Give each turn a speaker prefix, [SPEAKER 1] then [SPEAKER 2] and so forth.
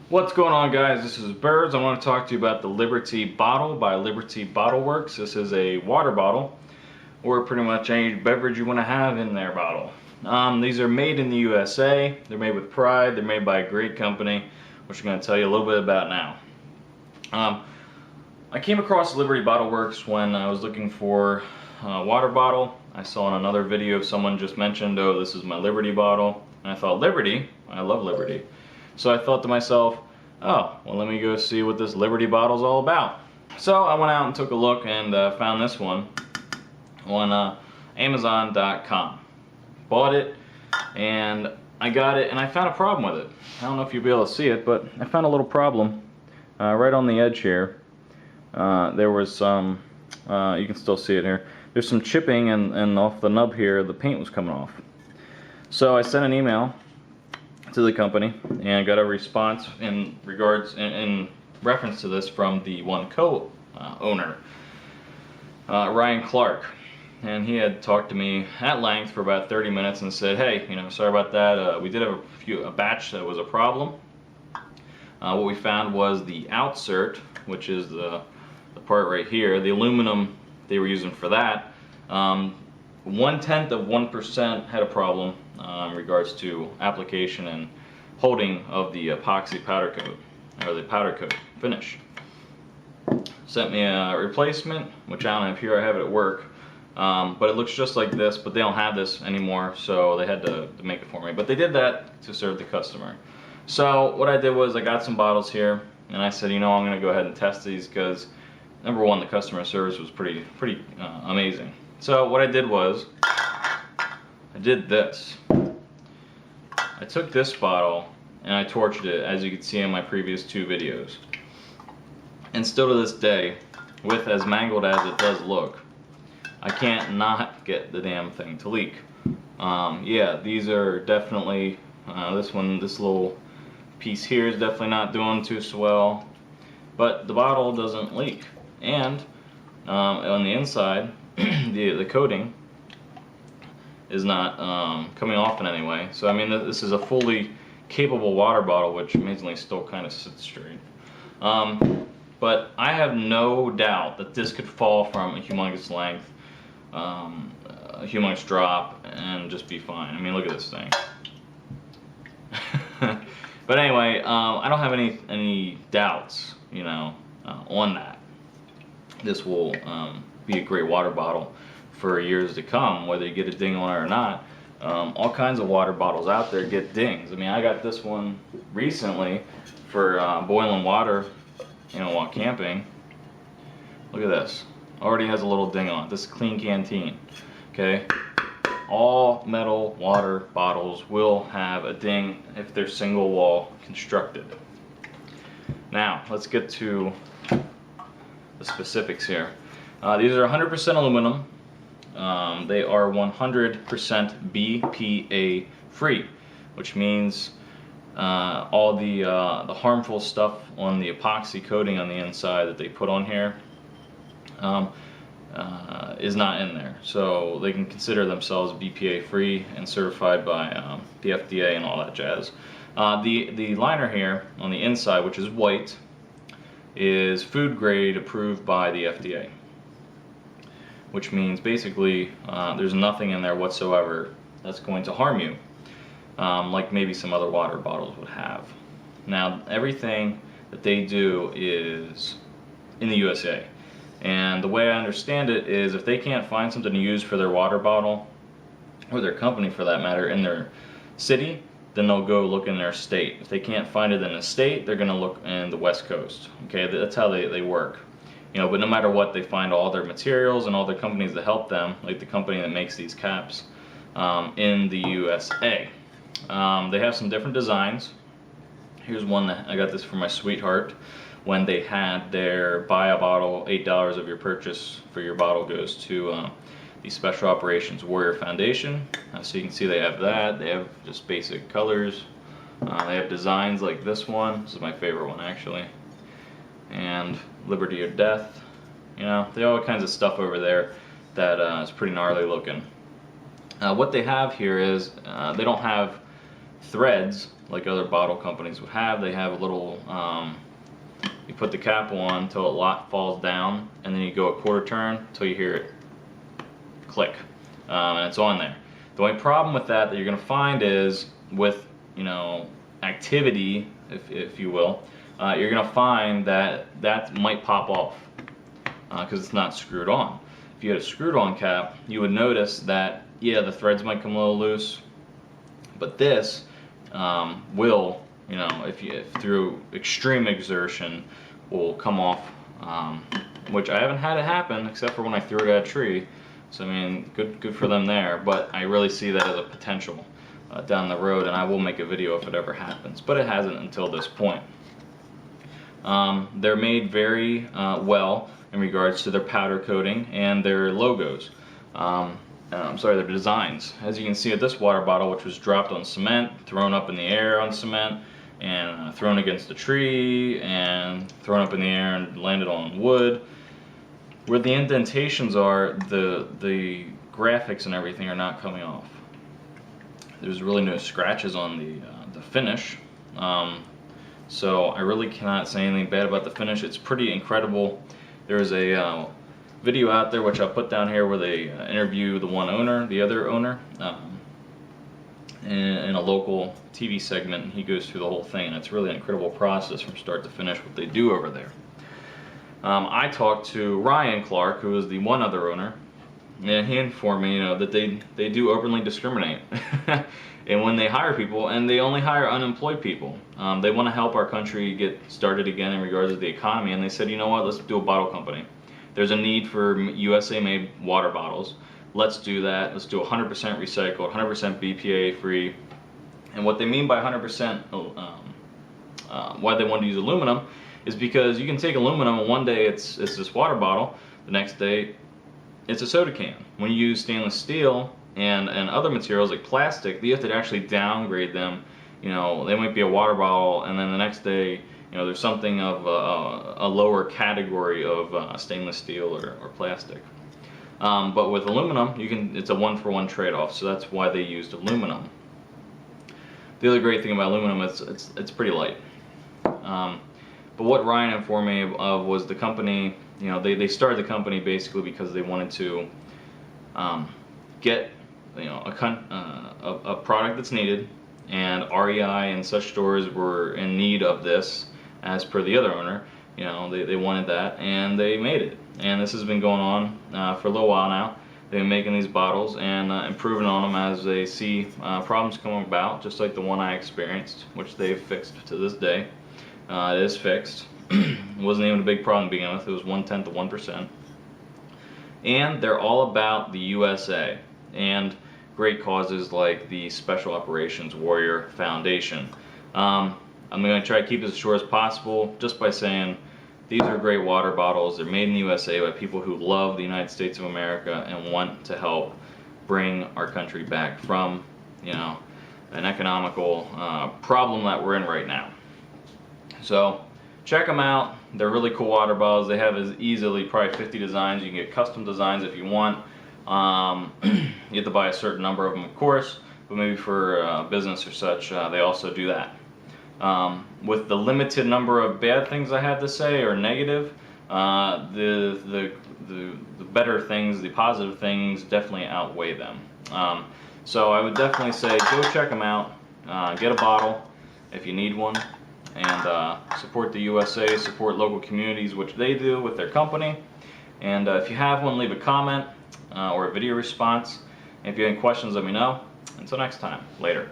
[SPEAKER 1] What's going on, guys? This is Birds. I want to talk to you about the Liberty bottle by Liberty BottleWorks. This is a water bottle, or pretty much any beverage you want to have in their bottle. These are made in the USA. They're made with pride. They're made by a great company, which I'm going to tell you a little bit about now. I came across Liberty BottleWorks when I was looking for a water bottle. I saw in another video someone just mentioned, oh, this is my Liberty bottle. And I thought, Liberty? I love Liberty. So I thought to myself, oh, well, let me go see what this Liberty bottle is all about. So I went out and took a look and found this one on Amazon.com. Bought it and I got it, and I found a problem with it. I don't know if you'll be able to see it, but I found a little problem right on the edge here. There was some, you can still see it here. There's some chipping, and off the nub here, the paint was coming off. So I sent an email to the company and got a response in reference to this from the one co-owner, Ryan Clark. And he had talked to me at length for about 30 minutes and said, hey, sorry about that. We did have a batch that was a problem. What we found was the outsert, which is the part right here, the aluminum they were using for that. 0.1% had a problem in regards to application and holding of the epoxy powder coat, or the powder coat finish. Sent me a replacement, which I don't have here, I have it at work. But it looks just like this, but they don't have this anymore, so they had to make it for me. But they did that to serve the customer. So what I did was I got some bottles here, and I said, I'm going to go ahead and test these because, number one, the customer service was pretty amazing. So what I did was, I did this. I took this bottle and I torched it, as you can see in my previous 2 videos. And still to this day, with as mangled as it does look, I can't not get the damn thing to leak. Yeah, these are definitely, this little piece here is definitely not doing too well, but the bottle doesn't leak. And on the inside, the coating is not coming off in any way. So I mean, this is a fully capable water bottle, which amazingly still kind of sits straight. But I have no doubt that this could fall from a humongous length, a humongous drop, and just be fine. I mean, look at this thing. But anyway, I don't have any doubts, on that. This will be a great water bottle for years to come, whether you get a ding on it or not. All kinds of water bottles out there get dings. I mean, I got this one recently for boiling water, while camping. Look at this. Already has a little ding on it. This is Clean Canteen. Okay? All metal water bottles will have a ding if they're single wall constructed. Now, let's get to the specifics here. These are 100% aluminum. They are 100% Bpa-Free, which means all the harmful stuff on the epoxy coating on the inside that they put on here is not in there. So they can consider themselves BPA-free and certified by the FDA and all that jazz. The liner here on the inside, which is white, is food grade approved by the FDA, which means basically there's nothing in there whatsoever that's going to harm you, like maybe some other water bottles would have. Now, everything that they do is in the USA, and the way I understand it is if they can't find something to use for their water bottle, or their company for that matter, in their city, then they'll go look in their state. If they can't find it in a state, they're going to look in the West Coast. Okay, that's how they work. But no matter what, they find all their materials and all their companies that help them, like the company that makes these caps, in the USA. They have some different designs. Here's one that I got this for my sweetheart when they had their buy a bottle, $8 of your purchase for your bottle goes to the Special Operations Warrior Foundation. So you can see they have that. They have just basic colors. They have designs like this one. This is my favorite one, actually. And Liberty or Death. They have all kinds of stuff over there that is pretty gnarly looking. What they have here is they don't have threads like other bottle companies would have. They have a little, you put the cap on until it falls down, and then you go a quarter turn until you hear it click, and it's on there. The only problem with that you're going to find is with, you know, activity, if you will, you're going to find that might pop off because it's not screwed on. If you had a screwed on cap, you would notice that, yeah, the threads might come a little loose, but this will, you know, if through extreme exertion, will come off, which I haven't had it happen except for when I threw it at a tree. So I mean, good for them there, but I really see that as a potential down the road, and I will make a video if it ever happens, but it hasn't until this point. They're made very well in regards to their powder coating and their logos. I'm sorry, their designs. As you can see at this water bottle, which was dropped on cement, thrown up in the air on cement, and thrown against a tree, and thrown up in the air and landed on wood. Where the indentations are, the graphics and everything are not coming off. There's really no scratches on the finish. So I really cannot say anything bad about the finish. It's pretty incredible. There's a video out there, which I'll put down here, where they interview the other owner, in a local TV segment, and he goes through the whole thing, and it's really an incredible process from start to finish what they do over there. I talked to Ryan Clark, who is the one other owner, and he informed me, you know, that they do openly discriminate, and when they hire people, and they only hire unemployed people. They want to help our country get started again in regards to the economy, and they said, you know what, let's do a bottle company. There's a need for USA-made water bottles. Let's do that. Let's do 100% recycled, 100% BPA-free. And what they mean by 100%, why they want to use aluminum, is because you can take aluminum and one day it's this water bottle, the next day it's a soda can. When you use stainless steel and other materials like plastic, you have to actually downgrade them. You know, they might be a water bottle, and then the next day, you know, there's something of a lower category of stainless steel or plastic. But with aluminum, it's a one-for-one trade-off, so that's why they used aluminum. The other great thing about aluminum is it's pretty light. But what Ryan informed me of was the company, you know, they started the company basically because they wanted to get, you know, a product that's needed, and REI and such stores were in need of this, as per the other owner. You know, they wanted that, and they made it. And this has been going on for a little while now. They've been making these bottles and improving on them as they see problems come about, just like the one I experienced, which they've fixed to this day. It is fixed. It wasn't even a big problem to begin with. It was 1/10 of 1%. And they're all about the USA and great causes like the Special Operations Warrior Foundation. I'm going to try to keep this as short as possible just by saying these are great water bottles. They're made in the USA by people who love the United States of America and want to help bring our country back from, you know, an economical problem that we're in right now. So check them out. They're really cool water bottles. They have as easily probably 50 designs. You can get custom designs if you want. You have to buy a certain number of them, of course, but maybe for business or such, they also do that. With the limited number of bad things I have to say, or negative, the better things, the positive things, definitely outweigh them. So I would definitely say go check them out, get a bottle if you need one, and support the USA, support local communities, which they do with their company. And if you have one, leave a comment or a video response. And if you have any questions, let me know. Until next time, later.